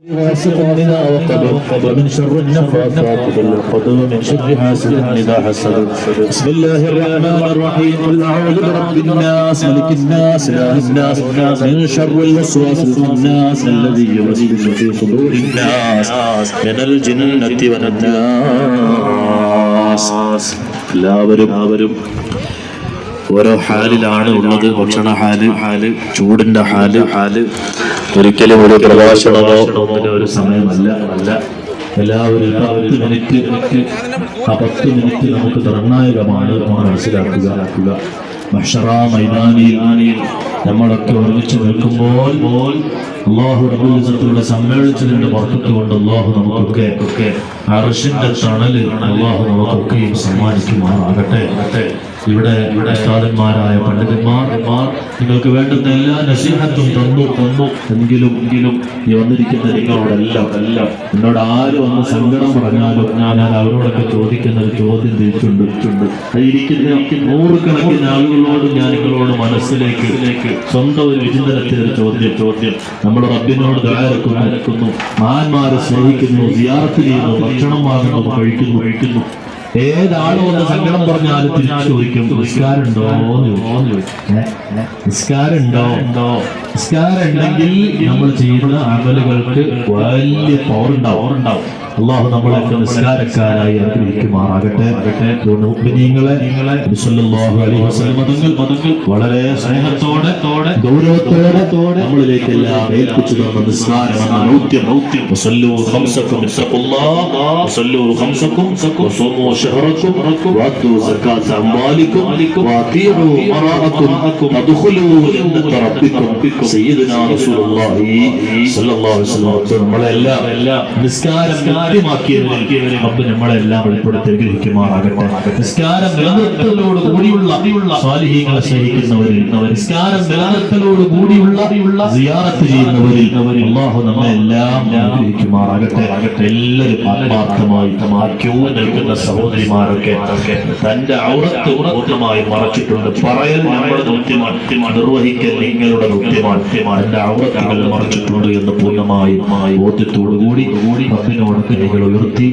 غاسق إذا وقب ومن شر النفاثات في العقد ومن شر حاسد إذا حسد. بسم الله الرحمن الرحيم. قل أعوذ برب الناس ملك الناس إله الناس من شر الوسواس الخناس الذي يوسوس في صدور الناس من الجنة والناس. എല്ലാവരും ഓരോ ഹാലിലാണ് ഉള്ളത്. ഭക്ഷണ ഹാല്, ചൂടിന്റെ ഹാല് ഒരിക്കലും ഒരു പ്രഭാഷണമോ ഒരു സമയമല്ല. എല്ലാവരും 10 മിനിറ്റ് നമുക്ക് നിർണായകമാണ് മനസ്സിലാക്കുക. മഹ്ശറ മൈതാനിയിൽ നമ്മളൊക്കെ ഒരുമിച്ച് നിൽക്കുമ്പോൾ അല്ലാഹു റബ്ബുൽ ഇസ്സത്തിലൂടെ സമ്മേളിച്ചതിന്റെ ബർക്കത്ത് കൊണ്ട് അല്ലാഹു നമുക്കൊക്കെ അർശിന്റെ തണല് അല്ലാഹു നമുക്കൊക്കെയും സമ്മാനിക്കുമാറാകട്ടെ. ഇവിടെ ഉസ്താദന്മാരായ പണ്ഡിതന്മാർ നിങ്ങൾക്ക് വേണ്ടുന്ന എല്ലാ നസീഹത്തും തന്നു. എങ്കിലും ഈ വന്നിരിക്കുന്ന നിങ്ങളോടെല്ലാം എന്നോട് ആരും ഒന്ന് സങ്കടം പറഞ്ഞാലും ഞാൻ അവരോടൊക്കെ ചോദിക്കുന്ന ഒരു ചോദ്യം തിരിച്ചുണ്ട്. ഇരിക്കുന്ന 100 കണക്കിന് ആളുകളോട് ഞാൻ നിങ്ങളോട് മനസ്സിലേക്ക് സ്വന്തം ഒരു വിചിന്തനത്തിൽ ഒരു ചോദ്യം. നമ്മൾ റബ്ബിനോട് ദുആ ഇറക്കുന്നു, മഹാന്മാരെ സ്നേഹിക്കുന്നു, സിയാറത്ത് ചെയ്യുന്നു, ഭക്ഷണം വാങ്ങുന്നു, കഴിക്കുന്നു. ഏതാളും ഒന്ന് സങ്കടം പറഞ്ഞാലും തിരിച്ചു ചോദിക്കും, നിസ്കാരമുണ്ടോ? നിസ്കാരം ഉണ്ടെങ്കിൽ നമ്മൾ ചെയ്യുന്ന അമലുകൾക്ക് വലിയ പവർ ഉണ്ടാവും. അല്ലാഹു നമ്മളൊക്കെ നിസ്കാരക്കാരായി അനുഗ്രഹിക്കുമാറാകട്ടെ. മുഅ്മിനീങ്ങളെ സല്ലല്ലാഹു അലൈഹി വസല്ലം മതങ്ങൾ വളരെ സ്നേഹത്തോടെ ഗൗരവത്തോടെ നമ്മളിലേക്ക് എല്ലാം ഏൽപ്പിച്ചു തന്ന നിസ്കാരം എന്ന ദൗത്യം. വസല്ലു ഖംസകും ഇത്തഖുല്ലാഹ് വസല്ലു ഖംസകും വസൂമു ശഹറകും വഅതു സകാത്ത അംവാലികും വഅതിഉ മറാഅകും തദ്ഖുലൂ ജന്നത റബ്ബികും സയ്യിദുനാ റസൂലുള്ളാഹി സ്വല്ലല്ലാഹു അലൈഹി വസല്ലം നമ്മളെല്ലാം നിസ്കാരം കൃത്യമാക്കിയവരെ റബ്ബ് നമ്മളെല്ലാം വെളിപ്പെടുത്തി അനുഗ്രഹിക്കുമാറാകട്ടെ. നിസ്കാരം നിലനിർത്തലോട് കൂടിയുള്ള സ്വാലിഹീങ്ങളെ സ്നേഹിക്കുന്നവരിൽ, നിസ്കാരം നിലനിർത്തലോട് കൂടിയുള്ള സിയാറത്ത് ചെയ്യുന്നവരിൽ അല്ലാഹു നമ്മെല്ലാം അനുഗ്രഹിക്കുമാറാകട്ടെ. എല്ലാവരും ആത്മാർത്ഥമായി ക്യൂ നിൽക്കുന്ന സഹോദരിമാരൊക്കെ തന്റെ ഔറത്ത് പൂർണ്ണമായി മറച്ചിട്ടുണ്ട്. പറയൽ നമ്മുടെ ദൗത്യമാണ്, നിർവഹിക്കൽ നിങ്ങളുടെ ദൗത്യമാണ്. തന്റെ ഔറത്തുകൾ മറച്ചിട്ടുണ്ട് എന്ന് പൂർണ്ണമായി ബോധ്യത്തോടുകൂടി റബ്ബിനോട് കൈകൾ ഉയർത്തി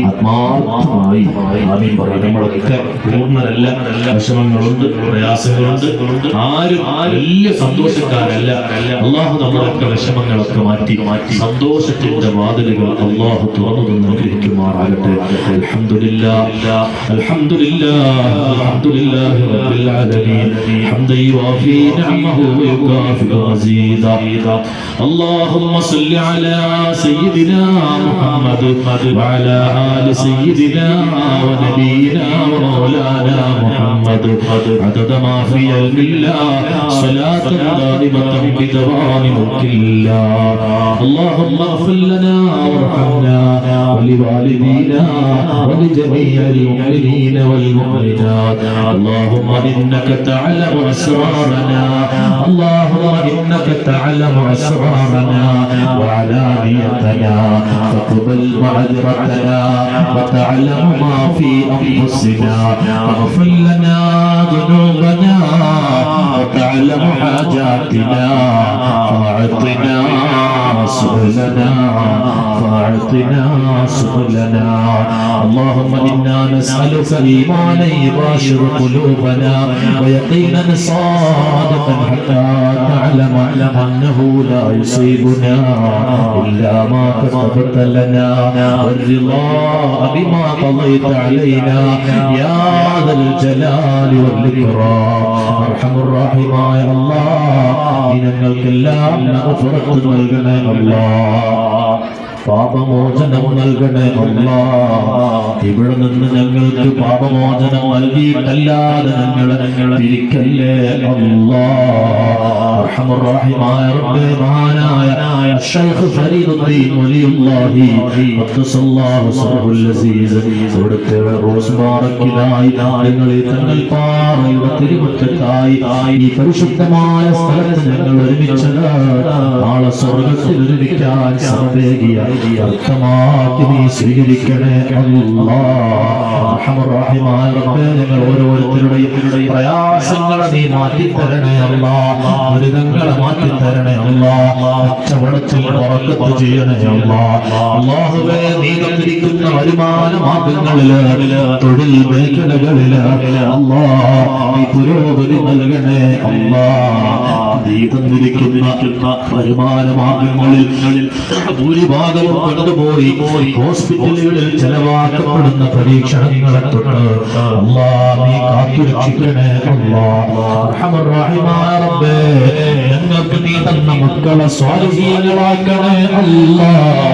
ആത്മാർത്ഥമായി ആമീൻ പറയും. നമ്മളൊക്കെ പൂർണ്ണരല്ല, വിഷമങ്ങളുണ്ട്, പ്രയാസങ്ങളുണ്ട്. ആരും വലിയ സന്തോഷക്കാരല്ല. അല്ലാഹു നമ്മളൊക്കെ വിഷമങ്ങളൊക്കെ മാറ്റി സന്തോഷത്തിന്റെ വാതിലുകൾ അല്ലാഹു തുറന്നു തന്ന് അനുഗ്രഹിക്കുമാറാകട്ടെ. അൽഹംദുലില്ലാഹി റബ്ബിൽ ആലമീൻ ഹംദൻ യുവാഫി നിഅമഹു വയുകാഫി മസീദാ. അല്ലാഹുമ്മ സ്വല്ലി അലാ സയ്യിദിനാ മുഹമ്മദ് وعلى آل سيدنا ونبينا ومولانا محمد عدد ما في علم الله صلاة دائمة بدوام ملك الله. اللهم اغفر لنا وارحمنا ولوالدينا ولجميع المؤمنين والمؤمنات. اللهم إنك تعلم أسرارنا، وعلانيتنا، فاقبل معذرتنا وتعلم ما في أنفسنا. واغفر لنا ذنوبنا وتعلم حاجاتنا فاعطنا سؤلنا. اللهم إنا نسألك إيمانا يباشر قلوبنا ويقينا صادقا حتى نعلم أنه لا يصيبنا إلا ما كتبت لنا، والرضا بما قضيت علينا يا ذا الجلال والإكرام. أرحم الراحمين يا الله നിങ്ങൾക്കെല്ലാം മഗ്ഫിറത്ത് നൽകണേ അല്ലാഹ്, പാപമോചനം നൽകണേ അല്ലാഹ്. ഇവിടെ നിന്ന് ഞങ്ങൾക്ക് പാപമോചനം നൽകിയിട്ടല്ലാതെ ഞങ്ങളെ തിരിക്കല്ലേ അല്ലാഹ്. അർഹമർ റഹീമായ റബ്ബേ, മഹാനായ ശൈഖ് ഫരീദുദ്ദീൻ വലിയുല്ലാഹി ഖദ്ദസല്ലാഹു സർഹുൽ അസീസ് അവിടുത്തെ റോസ് ബാറക്കിനായി ഞങ്ങൾ തങ്ങൾ പാറയുടെ തിരുമുറ്റത്തായി ഈ പരിശുദ്ധമായ സ്ഥലത്ത് ഞങ്ങൾ ഒരുമിച്ചത് നാളെ സ്വർഗ്ഗത്തിൽ ഒരുമിക്കാൻ സമവേകിയ അർത്ഥമാക്കി നീ സ്വീകരിക്കണേ അല്ലാഹുറഹ്മാൻ റബ്ബേ ഞങ്ങൾ ഓരോരുത്തരുടെയും പ്രയാസങ്ങളെ നീ മാറ്റിത്തരണേ അല്ലാഹ് ദുരിതങ്ങളെ മാറ്റിത്തരണേ അല്ലാഹ് കച്ചവടത്തിൽ ബറക്കത്ത് ചെയ്യണേ അല്ലാഹ് അല്ലാഹുവേ നീ തന്നിരിക്കുന്ന വരുമാന മാർഗങ്ങളില് തൊഴിൽ മേഖലകളില് അല്ലാഹ് നീ പുരോഗതി നൽകണേ അല്ലാഹ് നീ തന്നിരിക്കുന്ന വരുമാന മാർഗങ്ങളിൽ ഭൂരിഭാഗവും കൊണ്ടുപോയി ഹോസ്പിറ്റലുകളിൽ ചെലവാക്കപ്പെടുന്ന പരീക്ഷണങ്ങളെ തൊട്ട് അല്ലാഹ് നീ കാത്തുരക്ഷിക്കണേ അല്ലാഹ് അർഹമർ റബ്ബേ ഞങ്ങൾക്ക് നീ തന്ന മക്കളെ സ്വാലിഹീങ്ങളാക്കണേ അല്ലാഹ്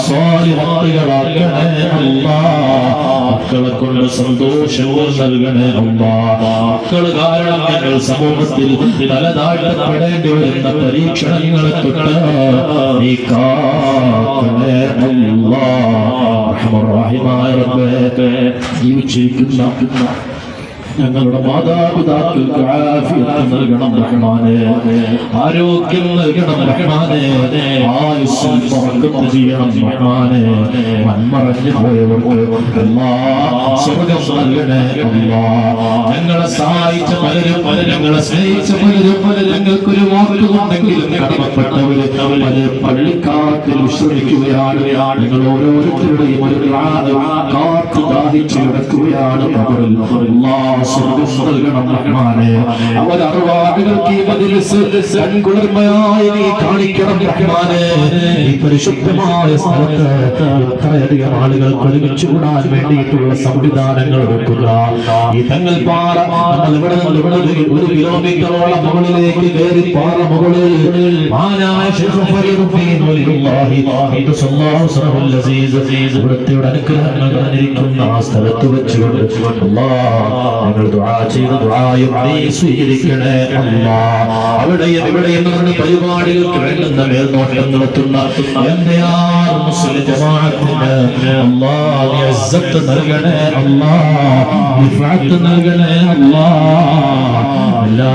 സ്വാലിഹത്തുകളാക്കണേ അല്ലാഹ് മക്കളെ കൊണ്ട് സന്തോഷവും നൽകണേ അല്ലാഹ് മക്കൾ കാരണം ഞങ്ങൾ സമൂഹത്തിൽ തലതാഴ്ത്തപ്പെടേണ്ടി വരുന്ന പരീക്ഷണങ്ങളെ തൊട്ട് നീ കാക്കണേ അല്ലാഹ് റഹ്മാനായ റബ്ബേ ജീവിച്ചിരിക്കുന്ന ഞങ്ങളുടെ മാതാപിതാക്കൾക്ക് ആഫിയത്ത് നൽകണം റഹ്മാനേ ആരോഗ്യം നൽകണം റഹ്മാനേ ആയുസ്സിൽ ബറക്കത്ത് ചെയ്യണം റഹ്മാനേ മൺമറഞ്ഞു പോയവർക്ക് അല്ലാഹ് സ്വർഗ്ഗം നൽകണേ അല്ലാഹ് ഞങ്ങളെ സഹായിച്ച പലരും ഞങ്ങളെ സ്നേഹിച്ച പലരും ഞങ്ങൾക്കൊരു വാക്കുകൊണ്ടെങ്കിലും കടമപ്പെട്ടവര് പള്ളിക്കാട്ടിൽ വിശ്രമിക്കുകയാണ് ഞങ്ങൾ ഓരോരുത്തരുടെയും ഒരു കാത്തു ദാഹിച്ചു കിടക്കുകയാണ് അല്ലാഹ് സ്വർഗ്ഗം നൽകണം റഹ്മാനേ അവരുടെ അർവാഹുകൾക്ക് ഈ മജ്‌ലിസ് കൺകുളിർമയായി നീ കാണിക്കണം റഹ്മാനേ ഈ പരിശുദ്ധമായ സ്ഥലത്ത് ഇത്രയധികം ആളുകൾ ഒരുമിച്ച് കൂടാൻ വേണ്ടിയിട്ടുള്ള സംവിധാനങ്ങൾ ഒരുക്കുക ഈ തങ്ങൾ പാറ നമ്മൾ ഇവിടെ ഒരു കിലോമീറ്ററോളം മുകളിലേക്ക് കയറി പാറ മുകളിൽ മഹാനായ ശൈഖ് ഫരീദുദ്ദീൻ വലിയുല്ലാഹി സ്വല്ലല്ലാഹു അസീസ് ഇവിടുത്തെ അനുഗ്രഹങ്ങൾ നിറഞ്ഞിരിക്കുന്ന ആ സ്ഥലത്ത് വെച്ചുകൊണ്ട് അല്ലാഹ് ഞങ്ങൾ ദുആ ചെയ്ത ദുആയും നീ സ്വീകരിക്കണേ അല്ലാഹ് അവിടെയും ഇവിടെയും നമ്മുടെ പരിപാടികൾക്ക് വേണ്ടുന്ന മേൽനോട്ടം നടത്തുന്ന മുസ്ലിം ജമാഅത്തിന് അല്ലാഹ് നീ ഇസ്സത്ത് നൽകണേ അല്ലാഹ് റിഫഅത്ത് നൽകണേ അല്ലാഹ് എല്ലാ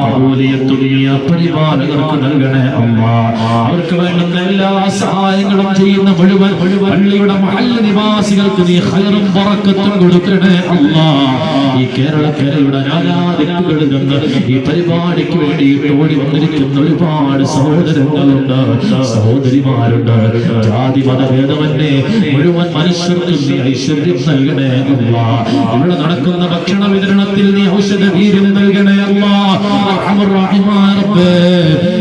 ഖബൂലിയത്തും നീ പരിപാലകർക്ക് നൽകണേ അല്ലാഹ് അവർക്ക് വേണ്ടുന്ന എല്ലാ സഹായങ്ങളും ചെയ്യുന്ന മുഴുവൻ പള്ളിയുടെ മഹല്ല് നിവാസികൾക്ക് നീ ഖൈറും ബറക്കത്തും കൊടുക്കണേ അല്ലാഹ് ഈ കേരളക്കരയുടെ നാനാദിക്കുകളിൽ നിന്ന് ഈ പരിപാടിക്ക് വേണ്ടിയിട്ട് ഓടി വന്നിരിക്കുന്ന ഒരുപാട് സഹോദരങ്ങളുണ്ട് സഹോദരിമാരുണ്ട് ജാതി മതഭേദമന്യേ മുഴുവൻ മനുഷ്യർക്കും നീ ഐശ്വര്യം നൽകണേ അല്ലാഹ് ഇവിടെ നടക്കുന്ന ഭക്ഷണ വിതരണത്തിൽ നീ ഔഷധ വീര്യം നൽകണേ അല്ലാഹ് റഹ്മാൻ റബ്ബേ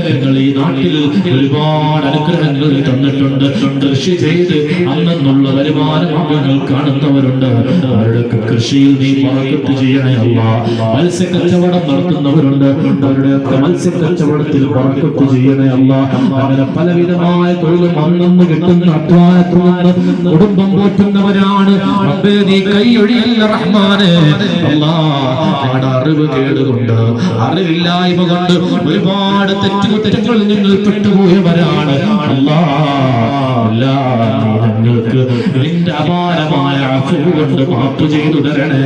നിങ്ങൾ ഈ നാട്ടിൽ ഒരുപാട് അനുഗ്രഹങ്ങൾ തന്നിട്ടുണ്ട് കൃഷി ചെയ്ത് അന്നുള്ള വരുമാന മാർഗങ്ങൾ കാണുന്നവരുണ്ട് അവരുടെ കൃഷിയിൽ നീ ബറക്കത്ത് ചെയ്യണേ അല്ലാഹ് മത്സ്യക്കച്ചവടം നടത്തുന്നവരുണ്ട് അവരുടെയൊക്കെ മത്സ്യക്കച്ചവടത്തിൽ ബറക്കത്ത് ചെയ്യണേ അല്ലാഹ് അങ്ങനെ പലവിധമായ തൊഴിലും അന്നു കിട്ടുന്ന അധ്വാനത്തിൽ നിന്ന് കുടുംബം പോറ്റുന്നവരാണ് റബ്ബേ നീ കൈയൊഴിയല്ല റഹ്മാനേ അല്ലാഹ് അറിവ് കേടുകൊണ്ട് അറിവില്ലായ്മ കൊണ്ട് ഒരുപാട് തെറ്റുകൾ നിങ്ങൾ പെട്ടുപോയവരാണ് ഞങ്ങൾക്ക് നിന്റെ അപാരമായ അഫ്വ് കൊണ്ട് മാപ്പ് ചെയ്തു തരണേ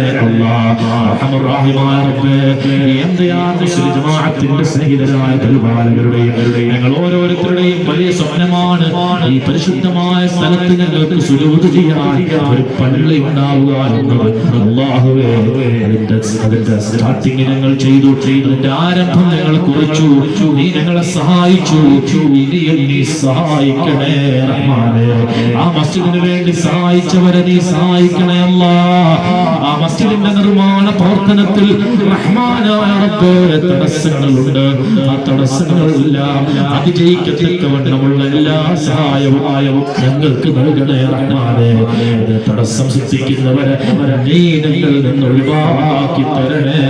ജമാഅത്തിന്റെ സ്നേഹിതരായ പരിപാലകരുടെയും ഞങ്ങൾ ഓരോരുത്തരുടെയും വലിയ സ്വപ്നമാണ് ഈ പരിശുദ്ധമായ സ്ഥലത്ത് ഞങ്ങൾക്ക് സുജൂദ് ചെയ്യാൻ ഒരു പള്ളി ഉണ്ടാവുക എന്നത് അല്ലാഹുവേ അതിന്റെ സ്റ്റാർട്ടിങ് ഞങ്ങൾ ചെയ്തു അതിന്റെ ആരംഭം ഞങ്ങൾ കുറിച്ചു നീ ഞങ്ങളെ സഹായിച്ചു ഇനിയും നീ സഹായിക്കണേ റഹ്മാനേ ആ മസ്ജിദിന് വേണ്ടി സഹായിച്ചവരെ നീ സഹായിക്കണേ അല്ലാഹ് ആ മസ്ജിദിന്റെ നിർമ്മാണ പ്രവർത്തനത്തിൽ റഹ്മാനായ റബ്ബേ തടസ്സങ്ങളുണ്ട് ആ തടസ്സങ്ങളെല്ലാം അതിജയിക്കത്തക്കവണ്ണമുള്ള എല്ലാ സഹായവും ഞങ്ങൾക്ക് നൽകണേ റഹ്മാനേ തടസ്സം സൃഷ്ടിക്കുന്നവരെ നീ ഞങ്ങളിൽ നിന്ന് ഒഴിവാക്കി തരണേ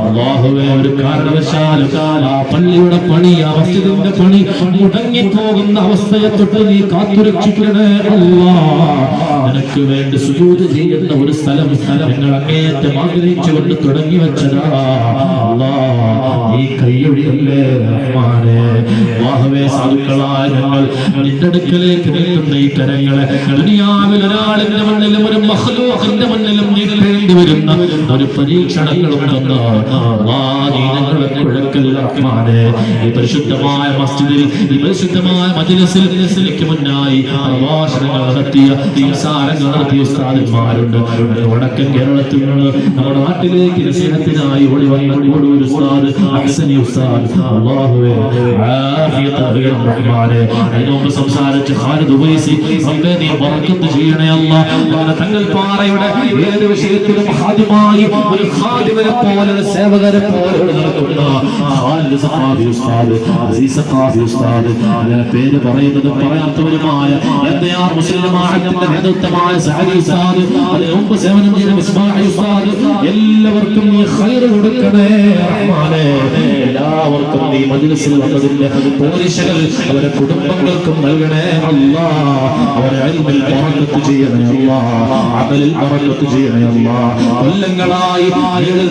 അല്ലാഹുവേ ഒരു കാരണവശാലും ആ പള്ളിയുടെ പണി ആ മസ്ജിദിന്റെ പണി മുടങ്ങിപ്പോകുന്ന അവസ്ഥയെ തൊട്ട് നീ കാത്തുരക്ഷിക്കണേ അല്ലാഹ് നിനക്ക് വേണ്ടി സുജൂദ് ചെയ്യുന്ന ഒരു സ്ഥലം ഞങ്ങൾ അങ്ങേയറ്റം ആഗ്രഹിച്ചുകൊണ്ട് തുടങ്ങി വെച്ചതാ നീ കൈയൊഴിയല്ലേ റഹ്മാനെ. അല്ലാഹുവേ സാധുക്കളായ ഞങ്ങൾ നിന്റെ അടുക്കലേക്ക് നീട്ടുന്ന ഈ കരങ്ങളെ ദുനിയാവിൽ ഒരാളിന്റെ മുന്നിലും ഒരു മഖ്ലൂഖിന്റെ മുന്നിലും നീട്ടേണ്ടി വരുന്ന ഒരു പരീക്ഷണങ്ങളും തന്ന നീ ഞങ്ങളെ കുഴക്കല്ല റഹ്മാനെ. ഈ പരിശുദ്ധമായ മസ്ജിദിൽ ഈ പരിശുദ്ധമായ മജ്‌ലിസിൽ എനിക്ക് മുന്നായി പ്രഭാഷണങ്ങൾ നടത്തിയ സംസാരങ്ങൾ നടത്തിയ ഉസ്താദന്മാരുണ്ട്. വടക്കൻ കേരളത്തിൽ നിന്ന് നമ്മുടെ നാട്ടിലേക്ക് നസീഹത്തിനായി ഓടി വന്ന ഒരു ഉസ്താദ് അഹ്സനി ഉസ്താദ് അല്ലാഹുവേ ആഫിയത്ത് നൽകണം റഹ്മാനെ. അതിനുമുമ്പ് സംസാരിച്ച ഖാലിദ് ഉവൈസി റബ്ബേ നീ ബറക്കത്ത് ചെയ്യണേ അല്ലാഹ്. അങ്ങനെ തങ്ങൾ പാറയുടെ ഏത് വിഷയത്തിലും ഹാദിമായി ഒരു ഖാദിമിനെ പോലെ ഒരു സേവകരെ പോലെ നടക്കുന്ന ഖാലിദ് സഖാഫി ഉസ്താദ് അസീസ് സഖാഫി ഉസ്താദ് പേര് പറയുന്നതും പറയാത്തവരുമായ എന്തയാർ മുസ്ലിം ജമാഅത്തിന്റെ നേതൃത്വമായ സഅദി ഉസ്താദ് അതിനുമുമ്പ് സേവനം ചെയ്ത ഇസ്മാഇൽ ഉസ്താദ് എല്ലാവർക്കും നീ ഖൈർ കൊടുക്കണേ റഹ്മാനെ. എല്ലാവർക്കും നീ മജ്‌ലിസിൽ വന്നതിന്റെ പോരിശകൾ അവരുടെ കുടുംബങ്ങൾക്കും നൽകണേ അല്ലാഹ്. അവരെ ഇൽമിൽ ബറക്കത്ത് ചെയ്യണേ അല്ലാഹ്, അമലിൽ ബറക്കത്ത് ചെയ്യണേ അല്ലാഹ്. കൊല്ലങ്ങളായി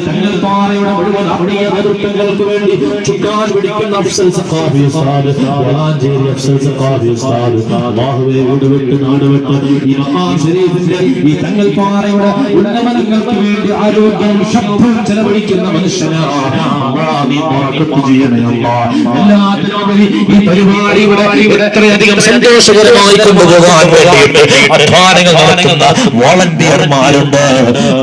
തങ്ങൾ പാറയുടെ മുഴുവൻ അവിടിയ നേതൃത്വങ്ങൾക്ക് വേണ്ടി ചുക്കാൻ പിടിക്കുന്ന അഫ്സൽ സഖാഫി ഉസ്താദ് വളാഞ്ചേരി അഫ്സൽ സഖാഫി ഉസ്താദ് അല്ലാഹുവേ വീട് വിട്ട് നാട് വിട്ട് ഈ മഖാം ശരീഫിന്റെ ഈ തങ്ങൾ പാറയുടെ ഉന്നമനങ്ങൾക്ക് വേണ്ടി ആരോഗ്യവും ശബ്ദവും ചെലവഴിക്കുന്ന മനുഷ്യനാണ് അല്ലാഹ്. നീ ബറക്കത്ത് ചെയ്യണേ അല്ലാഹ്. എല്ലാത്തിനുപരി ഈ പരിപാടി ഇവിടെ എത്രയധികം സന്തോഷകരമായി കൊണ്ടുപോകാൻ വേണ്ടിയിട്ട് അധ്വാനങ്ങൾ നടത്തുന്ന വോളണ്ടിയർമാരുണ്ട്.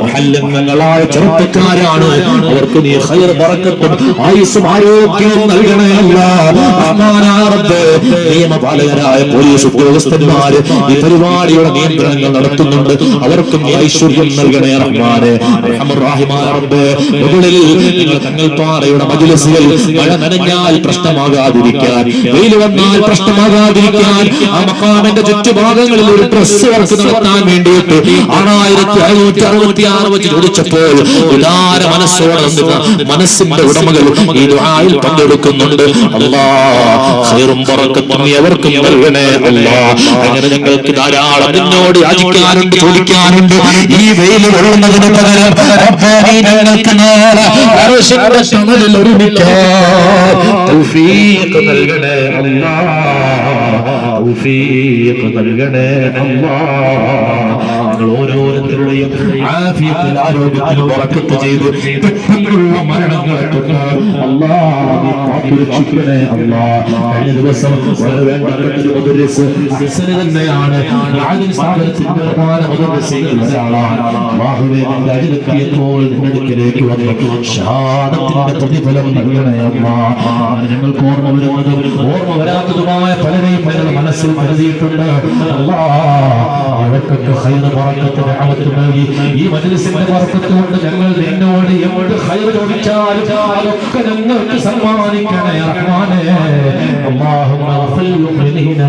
മുഹല്ലങ്ങളായ ചെറുപ്പക്കാരാണ്. അവർക്ക് നീ ഖൈർ ബറക്കത്തും ആയുസ്സും ആരോഗ്യവും നൽകണേ അല്ലാഹ്. റഹ്മാനായ റബ്ബേ നിയമപാലകരായ പോലീസ് ഉദ്യോഗസ്ഥന്മാര് ഈ പരിപാടിയുടെ നിയന്ത്രണങ്ങൾ നടത്തുന്നുണ്ട്. അവർക്കും നീ ഐശ്വര്യം നൽകണേ റഹ്മാനെ. അർഹമർ റഹീമായ റബ്ബേ മുകളിൽ നിങ്ങൾ തങ്ങൾ പാറയുടെ മജ്‌ലിസുകൾ മഴ നനഞ്ഞാൽ പ്രശ്നമാകാതിരിക്കാൻ, വെയിൽ വന്നാൽ പ്രശ്നമാകാതിരിക്കാൻ ആ മഖാമിന്റെ ചുറ്റുഭാഗങ്ങളിൽ ഒരു പ്രസ് വർക്ക് നടത്താൻ വേണ്ടിയിട്ട് 6566 വെച്ച് ചോദിച്ചപ്പോൾ ഉദാര മനസ്സോടെ മനസ്സിന്റെ ഉടമകൾ ഈ ദുആയിൽ പങ്കെടുക്കുന്നുണ്ട്. അല്ലാഹ് ഖൈറും ബറക്കത്തും അവർക്കും നൽകണേ അല്ലാഹ്. അങ്ങനെ ഞങ്ങൾക്ക് ധാരാളം നിന്നോട് യാചിക്കാനുണ്ട്, ചോദിക്കാനുണ്ട്. ഈ വെയിൽ കൊള്ളുന്നതിന് പകരം റബ്ബേ നീ ഞങ്ങൾക്ക് നാളെ അർശിന്റെ തണലിൽ ഒരുമിക്കാൻ തൗഫീഖ് നൽകണേ അല്ലാഹ്, തൗഫീഖ് നൽകണേ അല്ലാഹ്. ഓരോരുത്തരുടെയും ആഫിയത്തിൽ ആരോഗ്യത്തിൽ ബറക്കത്ത് ചെയ്ത് പെട്ടെന്നുള്ള മരണങ്ങൾ അല്ലാഹ് നീ കാത്തുരക്ഷിക്കണേ അല്ലാഹ്. കഴിഞ്ഞ ദിവസം വളരെ വേണ്ടപ്പെട്ട ഒരു മുദർരിസ് ഹസൻ തന്നെയാണ്. ആദിൽ സ്ഥാപനത്തിന്റെ പ്രധാന മുദർരിസുകളിൽ ഒരാളാണ്. അല്ലാഹുവേ നിന്റെ അരികിലെത്തിയപ്പോൾ നിന്റെ അടുക്കലേക്ക് വന്നു ഷഹാദത്തിന്റെ പ്രതിഫലം നൽകണേ അല്ലാഹ്. ഞങ്ങൾക്ക് ഓർമ്മ വരുന്നതും ഓർമ്മ വരാത്തതുമായ പലരെയും ഞങ്ങൾ മനസ്സിൽ കരുതിയിട്ടുണ്ട്. അല്ലാഹ് അവർക്കൊക്കെ ഖൈർ ബറക്കത്ത് റഹ്മത്ത് നൽകി ഈ മജ്‌ലിസിന്റെ ബറക്കത്ത് കൊണ്ട് ഞങ്ങൾ നിന്നോട് എന്ത് ഖൈർ ചോദിച്ചാലും അതൊക്കെ ഞങ്ങൾക്ക് സമ്മാനിക്കണേ റഹ്മാനേ. അല്ലാഹുമ്മ ഗ്ഫിർ ലിൽ മുഅ്മിനീന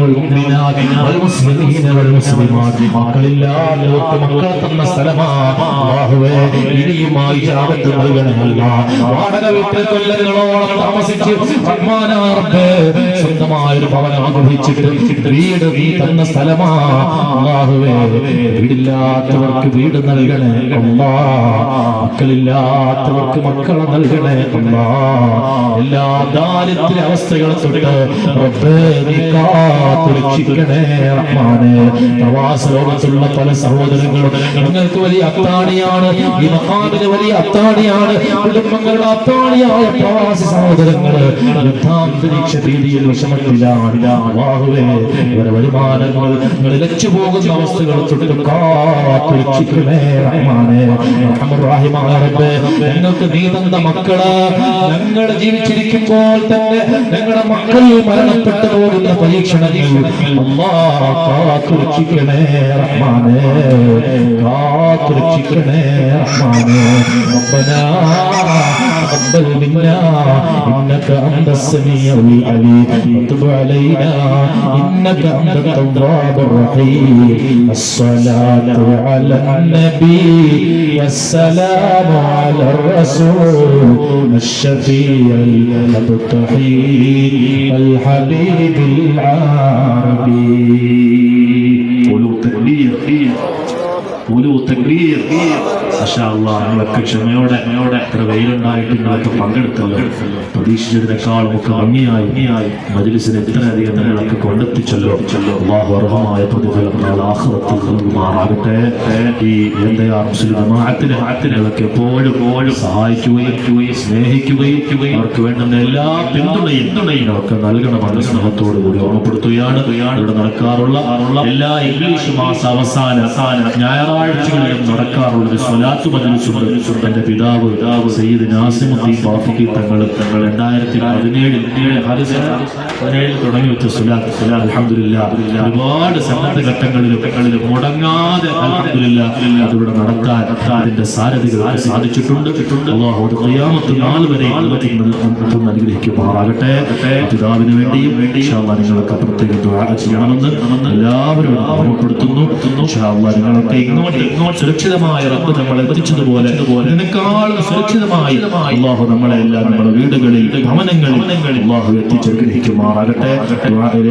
വൽ മുസ്ലിമീന വൽ മുസ്ലിമാത്. മക്കളില്ലാത്തവർക്ക് മക്കളെ തന്ന സ്ഥലമാണ് അല്ലാഹുവേ. ഇനിയുമായി ഇജാബത്ത് നൽകണേ അല്ലാഹ്. വാടക വീട്ടിൽ കൊല്ലങ്ങളോളം താമസിച്ച് റഹ്മാനായ റബ്ബേ സ്വന്തമായ ഒരു ഭവനം ആഗ്രഹിച്ചിട്ട് വീട് നീ തന്ന സ്ഥലമാണ് അല്ലാഹുവേ. വീടില്ലാത്തവർക്ക് വീട് നൽകണേ അല്ലാഹ്. മക്കളില്ലാത്തവർക്ക് മക്കളെ നൽകണേ അല്ലാഹ്. എല്ലാ ദാരിദ്ര്യ അവസ്ഥകളെ തൊട്ട് റബ്ബേ നീ കാത്തുരക്ഷിക്കണേ റഹ്മാനേ. പ്രവാസ ലോകത്തുള്ള പല സഹോദരങ്ങളും നിങ്ങൾക്ക് വലിയ അത്താണിയാണ്, ഈ മഖാമിന് വലിയ അത്താണിയാണ്, കുടുംബങ്ങളുടെ അത്താണിയായ പ്രവാസി സഹോദരങ്ങള് യുദ്ധാന്തരീക്ഷ രീതിയിൽ വിഷമത്തിലാണ്. അല്ലാഹുവേ ഇവരുടെ വരുമാനങ്ങൾ നിലച്ചു പോകുന്ന അവസ്ഥകൾ തൊട്ട് കാത്തുരക്ഷിക്കണേ റഹ്മാനേ. അർഹമർ റഹീമായ റബ്ബേ ഞങ്ങൾക്ക് നീ തന്ന മക്കള് ഞങ്ങൾ ജീവിച്ചിരിക്കുമ്പോൾ തന്നെ ഞങ്ങളുടെ മക്കൾ മരണപ്പെട്ടു പോകുന്ന പരീക്ഷണങ്ങൾ അല്ലാഹ് കാത്തുരക്ഷിക്കണേ റഹ്മാനേ, കാത്തുരക്ഷിക്കണേ റഹ്മാനേ. റബ്ബനാ തഖബ്ബൽ മിന്നാ ഇന്നക അൻതസ് സമീഉൽ അലീം വതുബ് അലൈനാ ഇന്നക അൻതത് തവ്വാബുർ റഹീം. الصلاة على النبي والسلام على الرسول الشفيع المبتحي الحبيب العربي. തക്ബീർ തക്ബീർ. മാഷാ അല്ലാഹ്, നിങ്ങളൊക്കെ ക്ഷമയോടെ ഇത്ര വെയിലുണ്ടായിട്ട് നിങ്ങളൊക്കെ പങ്കെടുത്തല്ലോ. പ്രതീക്ഷിച്ചതിനേക്കാളും ഒക്കെ ഭംഗിയായി മജ്‌ലിസിനെ ഇത്രയധികം നിങ്ങളൊക്കെ കൊണ്ടെത്തിച്ചല്ലോ. അല്ലാഹു അർഹമായ പ്രതിഫലം ആഖിറത്തിൽ നൽകുമാറാകട്ടെ. ഈ മുസ്ലിം ജമാഅത്തിനെ നിങ്ങളൊക്കെ എപ്പോഴും സഹായിക്കുകയും സ്നേഹിക്കുകയും അവർക്ക് വേണ്ടുന്ന എല്ലാ പിന്തുണയും ഒക്കെ നൽകണമെന്ന് സ്നേഹത്തോടു കൂടി ഓർമ്മപ്പെടുത്തുകയാണ്. ഇവിടെ നടക്കാറുള്ള എല്ലാ ഇംഗ്ലീഷ് മാസ അവസാന ഞായറാഴ്ചകളിലും നടക്കാറുള്ള ഒരു സ്വലാത്ത് മജ്‌ലിസുണ്ട്. എന്റെ പിതാവ് സയ്യിദ് നാസിമുദ്ദീൻ ബാഫഖി തങ്ങൾ 2017 തുടങ്ങി വെച്ച സ്വലാത്ത് അൽഹംദുലില്ലാഹ് ഒരുപാട് സന്നദ്ധ ഘട്ടങ്ങളിലും മുടങ്ങാതെ അൽഹംദുലില്ലാഹ് അതിവിടെ നടത്താൻ അതിന്റെ സാരഥികൾക്ക് സാധിച്ചിട്ടുണ്ട്. അല്ലാഹു ഖിയാമത്ത് നാൾ വരെ അനുഗ്രഹിക്കുമാറാകട്ടെ. പിതാവിന് വേണ്ടിയും ഇൻഷാ അല്ലാഹ് നിങ്ങളൊക്കെ പ്രത്യേകം ദുആ ചെയ്യണമെന്ന് എല്ലാവരും ഓർമ്മപ്പെടുത്തുന്നു. ഇൻഷാ അല്ലാഹ് നിങ്ങളൊക്കെ ഇങ്ങോട്ട് സുരക്ഷിതമായ റബ്ബ് നമ്മളെ എത്തിച്ചതുപോലെ ഇതിനേക്കാളും സുരക്ഷിതമായി അല്ലാഹു നമ്മളെല്ലാം നമ്മുടെ വീടുകളിൽ ഭവനങ്ങളിൽ അല്ലാഹു എത്തിച്ചനുഗ്രഹിക്കുമാറാകട്ടെ.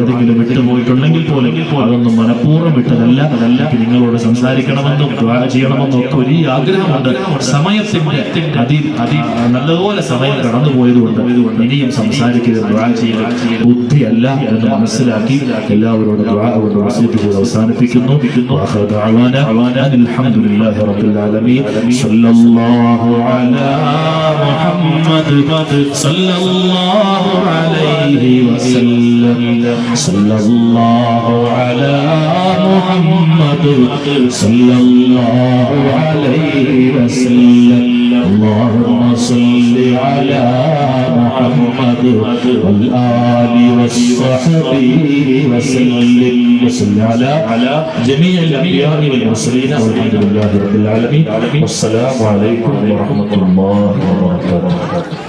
ഏതെങ്കിലും വിട്ടുപോയിട്ടുണ്ടെങ്കിൽ പോലും അതൊന്നും മനഃപൂർവ്വം വിട്ടതല്ല. നിങ്ങളോട് സംസാരിക്കണമെന്നും ദുആ ചെയ്യണമെന്നും ഒക്കെ വലിയ ആഗ്രഹമുണ്ട്. സമയത്തിന്റെ നല്ലപോലെ സമയം കടന്നുപോയതുകൊണ്ട് ഇനിയും സംസാരിക്കുക ദുആ ചെയ്യുക ബുദ്ധിയല്ല എന്ന് മനസ്സിലാക്കി എല്ലാവരോടും ദുആ കൊണ്ട് വസിയത്ത് ചെയ്ത് അവസാനിപ്പിക്കുന്നു. അൽഹംദുലില്ലാഹി റബ്ബിൽ ആലമീൻ. സല്ലല്ലാഹു അലാ മുഹമ്മദ് സല്ലല്ലാഹു അലൈഹി വസല്ലം. സല്ലല്ലാഹു അലാ മുഹമ്മദ് സല്ലല്ലാഹു അലൈഹി വസല്ലം. اللهم صل على محمد والآل والصحب وسلم وصل على جميع الأنبياء والمرسلين والحمد لله رب العالمين. والسلام عليكم ورحمة الله وبركاته.